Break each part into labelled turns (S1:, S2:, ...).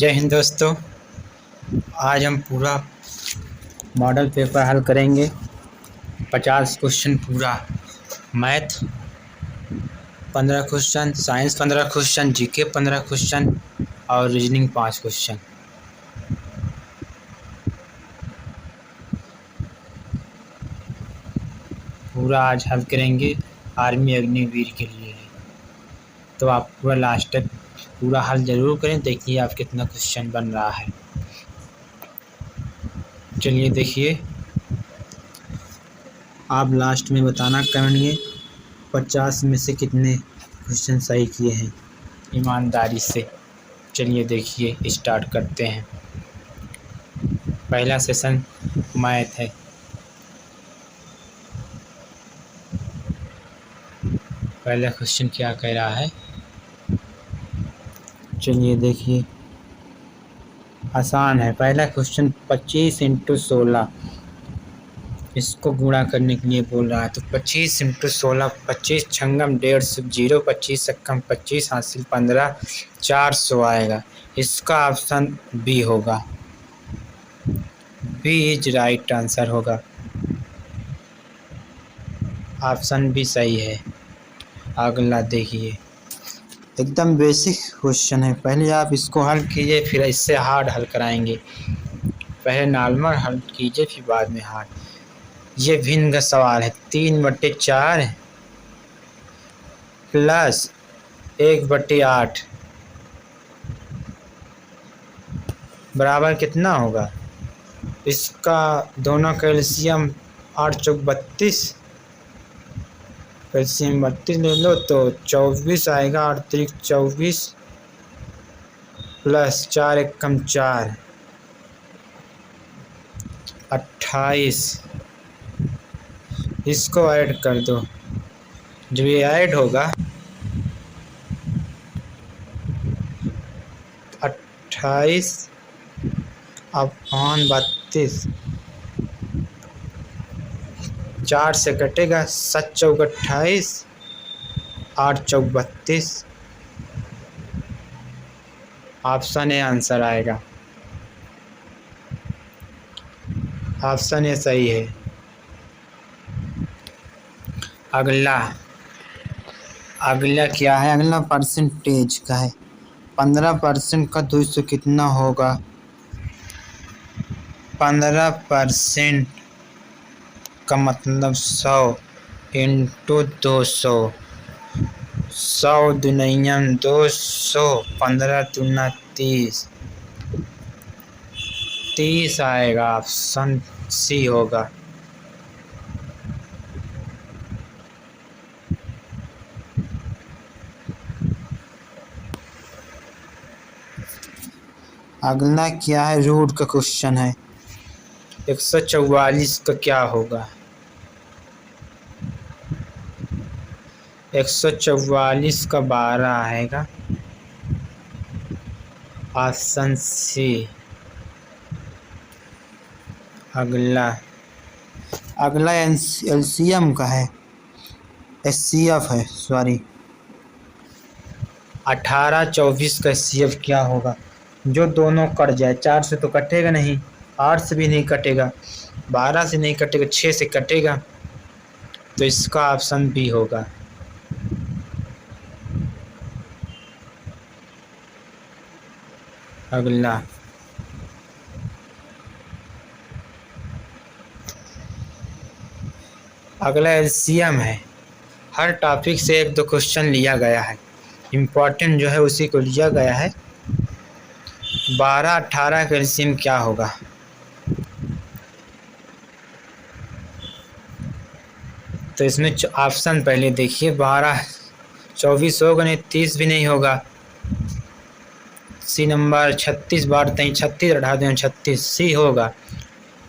S1: जय हिंद दोस्तों। आज हम पूरा मॉडल पेपर हल करेंगे। 50 क्वेश्चन पूरा math 15 question, science 15 question, GK 15 question और रीजनिंग 5 क्वेश्चन। पूरा आज हल करेंगे आर्मी अग्निवीर के लिए। तो आप पूरा लास्ट तक पूरा हल जरूर करें। देखिए आप कितना क्वेश्चन बन रहा है। चलिए देखिए, आप लास्ट में बताना करेंगे 50 में से कितने क्वेश्चन सही किए हैं ईमानदारी से। चलिए देखिए स्टार्ट करते हैं। पहला सेशन मैथ है। पहला क्वेश्चन क्या कह रहा है, चलिए देखिए। आसान है। पहला क्वेश्चन 25 × 16, इसको गुणा करने के लिए बोल रहा है। तो 25 × 16, 25 छंगम 150, 0 25 सक्कम 25 हासिल 15, 400 आएगा। इसका ऑप्शन बी होगा। बी इज राइट आंसर होगा। ऑप्शन बी सही है। अगला देखिए, एकदम बेसिक क्वेश्चन है। पहले आप इसको हल कीजिए, फिर इससे हार्ड हल कराएंगे। पहले नॉर्मल हल कीजिए, फिर बाद में हार्ड। ये भिन्न का सवाल है। 3/4 प्लस 1/8 बराबर कितना होगा? इसका दोनों का एलसीएम 8 चौक 32, एलसीएम 32 ले लो तो 24 आएगा। 8 3 24 प्लस 4 एकम 4 28। इसको ऐड कर दो। जब ये ऐड होगा 28 अपॉन 32, 4 से कटेगा। 7 चौक 28, 8 चौक 32। ऑप्शन ए आंसर आएगा। ऑप्शन ए सही है। अगला क्या है? अगला परसेंटेज का है। 15% का 200 कितना होगा? 15% का मतलब 100 × 200। 100 दूनियम 200, 15 दूना 30, 30 आएगा। ऑप्शन सी होगा। अगला क्या है? रूट का क्वेश्चन है। 144 का क्या होगा? 144 का 12 आएगा। Option C. अगला एलसीएम का है, एचसीएफ है, सॉरी। 18 24 का एचसीएफ क्या होगा? जो दोनों कट जाए। 4 से तो कटेगा नहीं, 8 से भी नहीं कटेगा, 12 से नहीं कटेगा, 6 से कटेगा। तो इसका ऑप्शन बी होगा। अगला एलसीएम है। हर टॉपिक से 1-2 क्वेश्चन लिया गया है। इम्पोर्टेंट जो है उसी को लिया गया है। 12 18 का एलसीएम क्या होगा? तो इसमें ऑप्शन पहले देखिए। 12 24 होगा नहीं, 30 भी नहीं होगा। सी नंबर 36 बार 36 बढ़ा दें 36, सी होगा।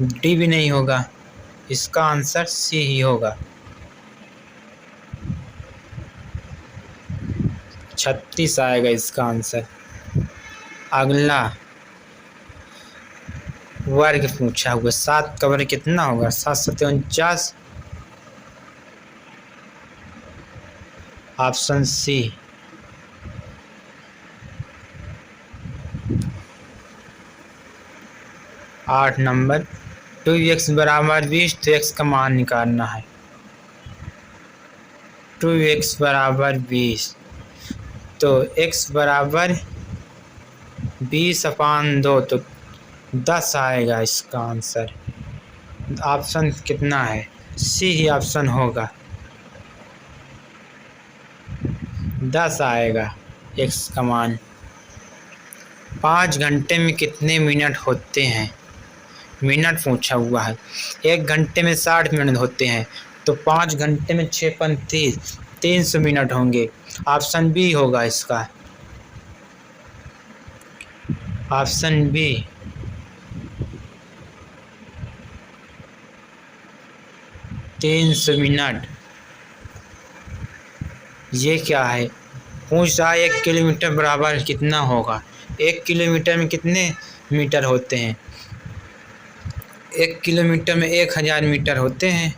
S1: डी भी नहीं होगा। इसका आंसर सी ही होगा। 36 आएगा इसका आंसर। अगला वर्ग पूछा हुआ। 7 का वर्ग कितना होगा? 7 7 49। Option C. 8 नंबर 2x बराबर 20, तो x का मान निकालना है। 2x बराबर 20, तो x बराबर 20/2, तो 10 आएगा इसका आंसर। ऑप्शन कितना है? सी ही ऑप्शन होगा, 10 आएगा x का मान। 5 घंटे में कितने मिनट होते हैं? मिनट पूछा हुआ है। 1 घंटे में 60 मिनट होते हैं, तो 5 घंटे में 6 × 30, 300 मिनट होंगे। ऑप्शन बी होगा इसका, ऑप्शन बी। तीन 300 मिनट। ये क्या है? पूछ रहा है 1 किलोमीटर बराबर कितना होगा। 1 किलोमीटर में कितने मीटर होते हैं? 1 किलोमीटर में 1000 मीटर होते हैं।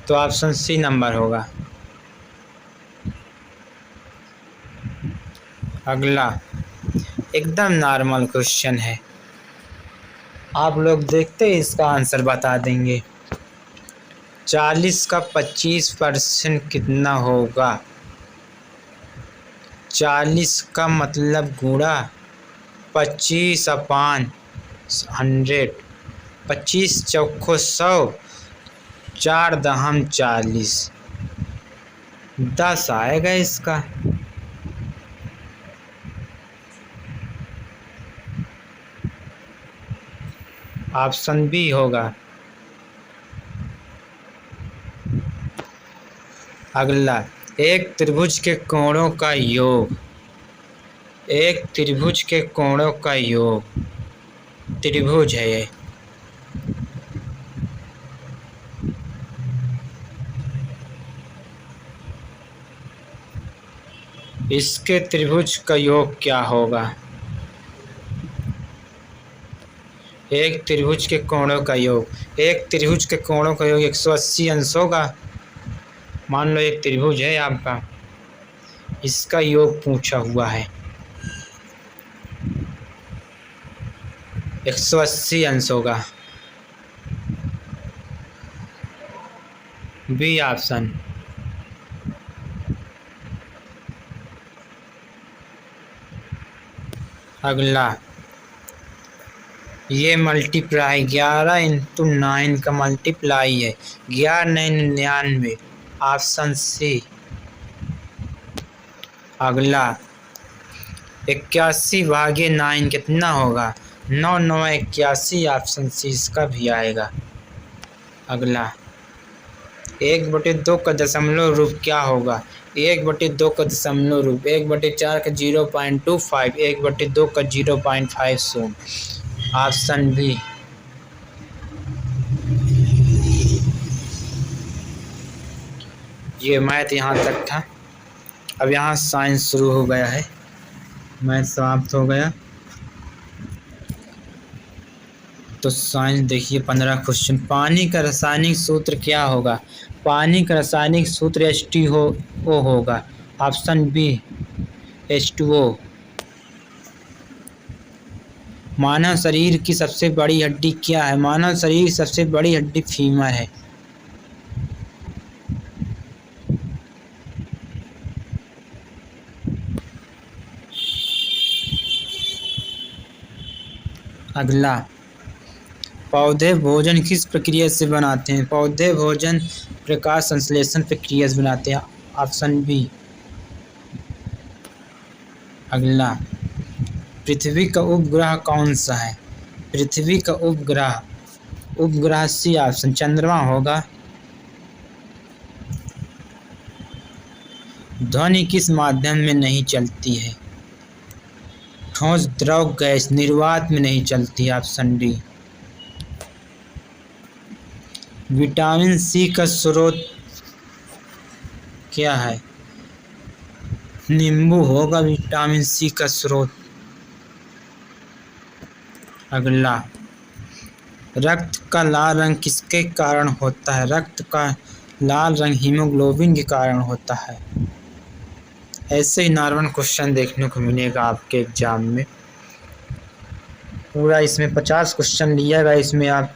S1: तो ऑप्शन सी नंबर होगा। अगला एकदम नॉर्मल क्वेश्चन है, आप लोग देखते ही इसका आंसर बता देंगे। 40 का 25% कितना होगा? 40 का मतलब गुणा 25/100, 25 चौको 100, 4 दहम 40, 10 आएगा इसका। ऑप्शन बी होगा। अगला एक त्रिभुज के कोणों का योग, एक त्रिभुज के कोणों का योग, त्रिभुज है ये। इसके त्रिभुज का योग क्या होगा? एक त्रिभुज के कोणों का योग, एक त्रिभुज के कोणों का योग 180 अंश होगा। मान लो एक त्रिभुज है आपका, इसका योग पूछा हुआ है 180 अंश होगा। B option. अगला ये मल्टीप्लाई 11 × 9 का मल्टीप्लाई है 11×9 = 99, ऑप्शन सी। अगला 81/9 कितना होगा? 9 × 9 = 81, ऑप्शन सी इसका भी आएगा। अगला 1/2 का दशमलव रूप क्या होगा? 1/2 का दशमलव रूप 1/4 का 0.25, 1/2 का 0.50, ऑप्शन बी। ये मैथ यहाँ तक था। अब यहाँ साइंस शुरू हो गया है, मैथ समाप्त हो गया। तो साइंस देखिए 15 क्वेश्चन। पानी का रासायनिक सूत्र क्या होगा? पानी का रासायनिक सूत्र H2O होगा, ऑप्शन बी H2O। मानव शरीर की सबसे बड़ी हड्डी क्या है? मानव शरीर की सबसे बड़ी हड्डी फीमर है। अगला पौधे भोजन किस प्रक्रिया से बनाते हैं? पौधे भोजन प्रकाश संश्लेषण प्रक्रिया से बनाते हैं, ऑप्शन बी। अगला पृथ्वी का उपग्रह कौन सा है? पृथ्वी का उपग्रह सी ऑप्शन चंद्रमा होगा। ध्वनि किस माध्यम में नहीं चलती है? ठोस, द्रव, गैस, निर्वात में नहीं चलती, ऑप्शन डी। विटामिन सी का स्रोत क्या है? नींबू होगा विटामिन सी का स्रोत। अगला रक्त का लाल रंग किसके कारण होता है? रक्त का लाल रंग हीमोग्लोबिन के कारण होता है। ऐसे ही नॉर्मल क्वेश्चन देखने को मिलेगा आपके एग्ज़ाम में। पूरा इसमें 50 क्वेश्चन लिएगा, इसमें आप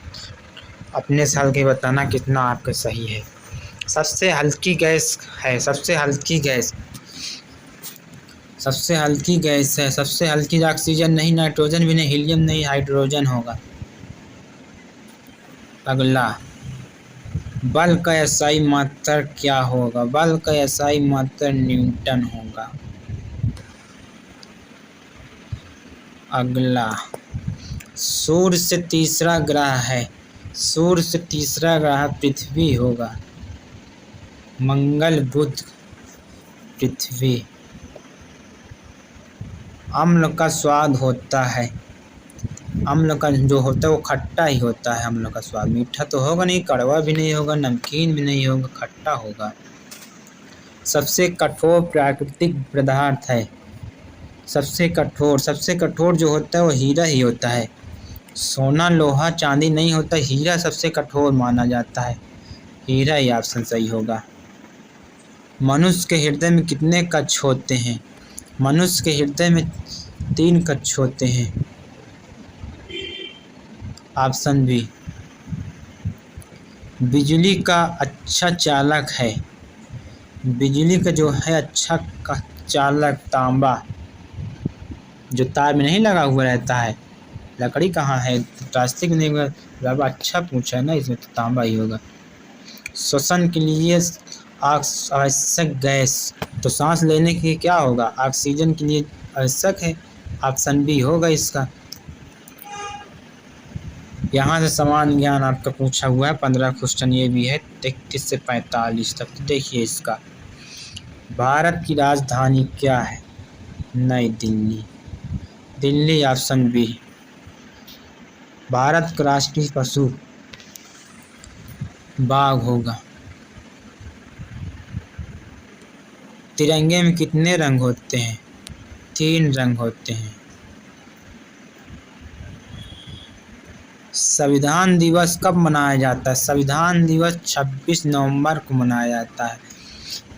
S1: अपने साल के बताना कितना आपका सही है। सबसे हल्की गैस है, सबसे हल्की गैस है, सबसे हल्की ऑक्सीजन नहीं, नाइट्रोजन भी नहीं, हीलियम नहीं, हाइड्रोजन होगा। अगला, बल का एसआई मात्रा क्या होगा? बल का एसआई मात्रा न्यूटन होगा। अगला, सूर्य से तीसरा ग्रह है, सूर्य से तीसरा ग्रह पृथ्वी होगा। मंगल, बुध, पृथ्वी। अम्ल का स्वाद होता है, अम्ल का जो होता है वो खट्टा ही होता है। अम्ल का स्वाद मीठा तो होगा नहीं, कड़वा भी नहीं होगा, नमकीन भी नहीं होगा, खट्टा होगा। सबसे कठोर प्राकृतिक पदार्थ है, सबसे कठोर जो होता है वो हीरा ही होता है। सोना, लोहा, चांदी नहीं होता, हीरा सबसे कठोर माना जाता है। हीरा ही ऑप्शन सही होगा। मनुष्य के हृदय में कितने कक्ष होते हैं? मनुष्य के हृदय में 3 कक्ष होते हैं। Option B. बिजली का अच्छा चालक है, बिजली का जो है अच्छा का चालक तांबा, जो तार में नहीं लगा हुआ रहता है। लकड़ी कहाँ है, प्लास्टिक नहीं होगा। रब अच्छा पूछा है ना, इसमें तो तांबा ही होगा। श्वसन के लिए आवश्यक गैस, तो सांस लेने के लिए क्या होगा? ऑक्सीजन के लिए आवश्यक है। ऑप्शन बी होगा इसका। यहाँ से समान ज्ञान आपका पूछा हुआ है, 15 क्वेश्चन ये भी है, 33 से 45 तक। तो देखिए इसका, भारत की राजधानी क्या है? नई दिल्ली, दिल्ली ऑप्शन बी। भारत का राष्ट्रीय पशु बाघ होगा। तिरंगे में कितने रंग होते हैं? 3 रंग होते हैं। संविधान दिवस कब मनाया जाता है? संविधान दिवस 26 नवंबर को मनाया जाता है।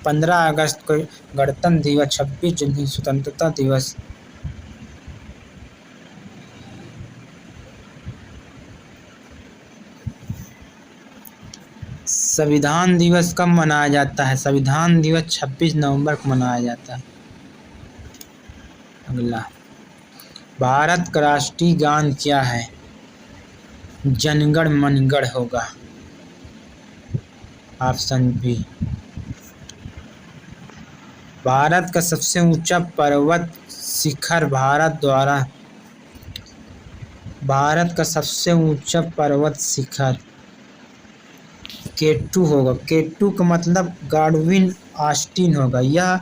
S1: 15 अगस्त को गणतंत्र दिवस, 26 जनवरी स्वतंत्रता दिवस। संविधान दिवस कब मनाया जाता है? संविधान दिवस 26 नवंबर को मनाया जाता है। अगला, भारत का राष्ट्रीय गान क्या है? जनगण मनगढ़ होगा। Option B. भारत का सबसे ऊंचा पर्वत शिखर, भारत का सबसे ऊंचा पर्वत शिखर K2 होगा। K2 का मतलब गॉडविन ऑस्टिन होगा। यह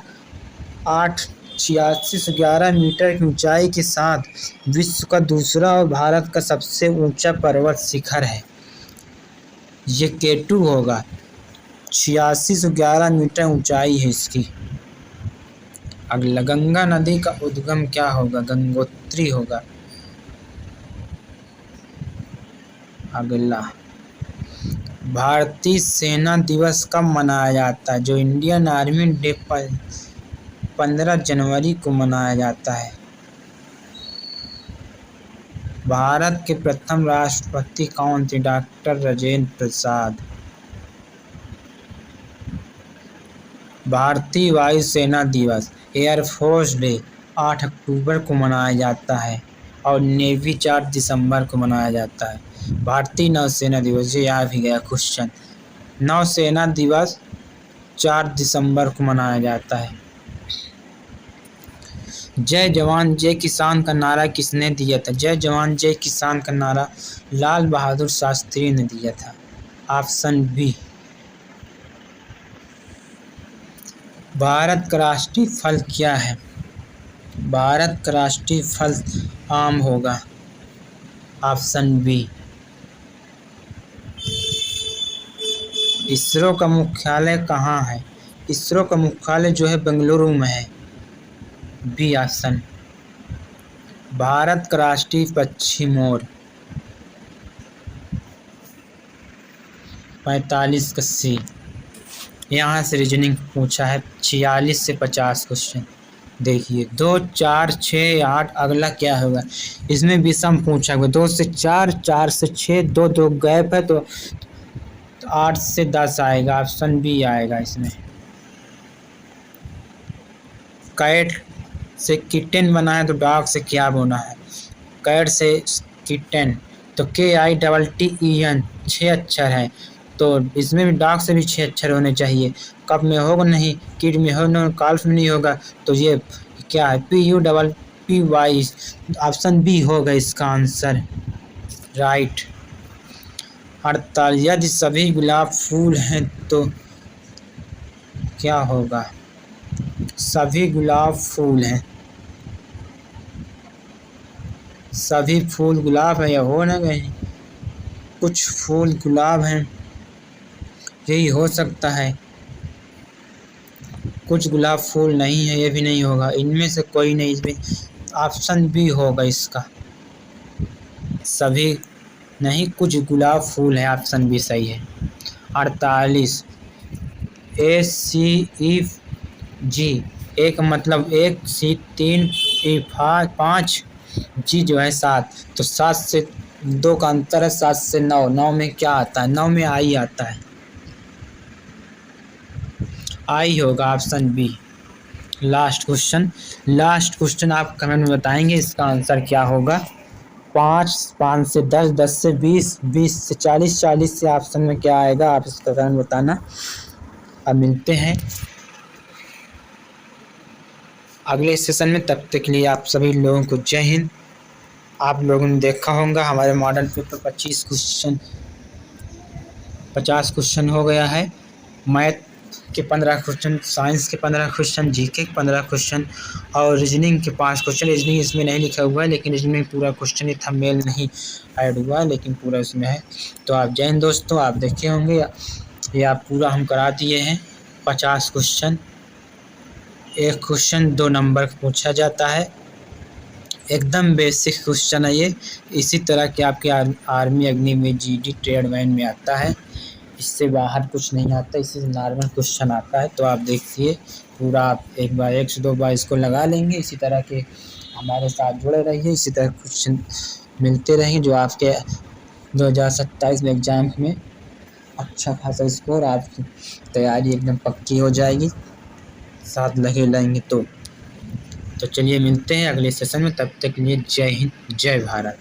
S1: 88611 मीटर की ऊंचाई के साथ विश्व का दूसरा और भारत का सबसे ऊंचा पर्वत शिखर है। ये K2 होगा, 8611 मीटर ऊंचाई है इसकी। अगला, गंगा नदी का उद्गम क्या होगा? गंगोत्री होगा। अगला, भारतीय सेना दिवस कब मनाया जाता है? जो इंडियन आर्मी डे 15 जनवरी को मनाया जाता है। भारत के प्रथम राष्ट्रपति कौन थे? डॉक्टर राजेंद्र प्रसाद। भारतीय वायुसेना दिवस, एयरफोर्स डे 8 अक्टूबर को मनाया जाता है और नेवी 4 दिसंबर को मनाया जाता है। भारतीय नौसेना दिवस, ये आ भी गया क्वेश्चन। नौसेना दिवस 4 दिसंबर को मनाया जाता है। जय जवान जय किसान का नारा किसने दिया था? जय जवान जय किसान का नारा लाल बहादुर शास्त्री ने दिया था। Option B. भारत का राष्ट्रीय फल क्या है? भारत का राष्ट्रीय फल आम होगा। Option B. इसरो का मुख्यालय कहाँ है? इसरो का मुख्यालय जो है बेंगलुरु में है। B option. भारत का राष्ट्रीय पक्षी मोर, 45 का सी। यहाँ से रीजनिंग पूछा है 46 से 50 क्वेश्चन। देखिए 2 4 6 8 अगला क्या होगा, इसमें भी सम पूछा हुआ 2 से 4 4 से 6 2 2 गैप है तो 8 से 10 आएगा, ऑप्शन बी आएगा इसमें। कैट से किटन बना है तो डॉग से क्या बना है, कैट से किटन तो KITTEN 6 अक्षर है, तो इसमें भी डॉग से भी 6 अक्षर होने चाहिए। कब में होगा नहीं, किड में हो ना, काल्फ में नहीं होगा, तो ये क्या है PUPPY, ऑप्शन बी होगा इसका आंसर राइट। 48 यदि सभी गुलाब फूल हैं तो क्या होगा, सभी गुलाब फूल हैं, सभी फूल गुलाब है या हो ना कहीं, कुछ फूल गुलाब हैं, यही हो सकता है, कुछ गुलाब फूल नहीं है ये भी नहीं होगा, इनमें से कोई नहीं, इसमें ऑप्शन बी होगा इसका, सभी नहीं कुछ गुलाब फूल है, ऑप्शन बी सही है। 48 ACEG, एक मतलब 1 C 3 E 5 G जो है 7, तो 7 से 2 का अंतर है, 7 से 9, 9 में क्या आता है, 9 में आई आता है, आई होगा ऑप्शन बी। लास्ट क्वेश्चन आप कमेंट में बताएंगे इसका आंसर क्या होगा। 5 से 10, 10 से 20, 20 से 40, 40 से ऑप्शन में क्या आएगा, आप इसका कमेंट बताना। अब मिलते हैं अगले सेशन में, तब तक के लिए आप सभी लोगों को जय हिंद। आप लोगों ने देखा होगा हमारे मॉडल पेपर 50 क्वेश्चन हो गया है, मैथ के 15 क्वेश्चन, साइंस के 15 क्वेश्चन, जीके के 15 क्वेश्चन और रीजनिंग के 5 क्वेश्चन। रीजनिंग इसमें नहीं लिखा हुआ है, लेकिन रीजनिंग में पूरा क्वेश्चन ही थंबनेल नहीं ऐड हुआ है, लेकिन पूरा इसमें है। तो आप जय हिंद दोस्तों, आप देखे होंगे ये आप पूरा हम करा दिए हैं 50 क्वेश्चन। एक क्वेश्चन 2 नंबर का पूछा जाता है, एकदम बेसिक क्वेश्चन है ये, इसी तरह के आपके आर्मी, अग्नि में, GD, ट्रेडमैन में आता है, इससे बाहर कुछ नहीं आता, इससे नॉर्मल क्वेश्चन आता है। तो आप देखिए पूरा, आप एक बार 1 से 2 बार इसको लगा लेंगे, इसी तरह के हमारे साथ जुड़े रहिए, इसी तरह क्वेश्चन मिलते रहेंगे जो आपके 2027 में एग्ज़ाम में अच्छा खासा स्कोर, आपकी तैयारी एकदम पक्की हो जाएगी, साथ लगे रहेंगे। तो चलिए मिलते हैं अगले सेशन में, तब तक के लिए जय हिंद, जय भारत।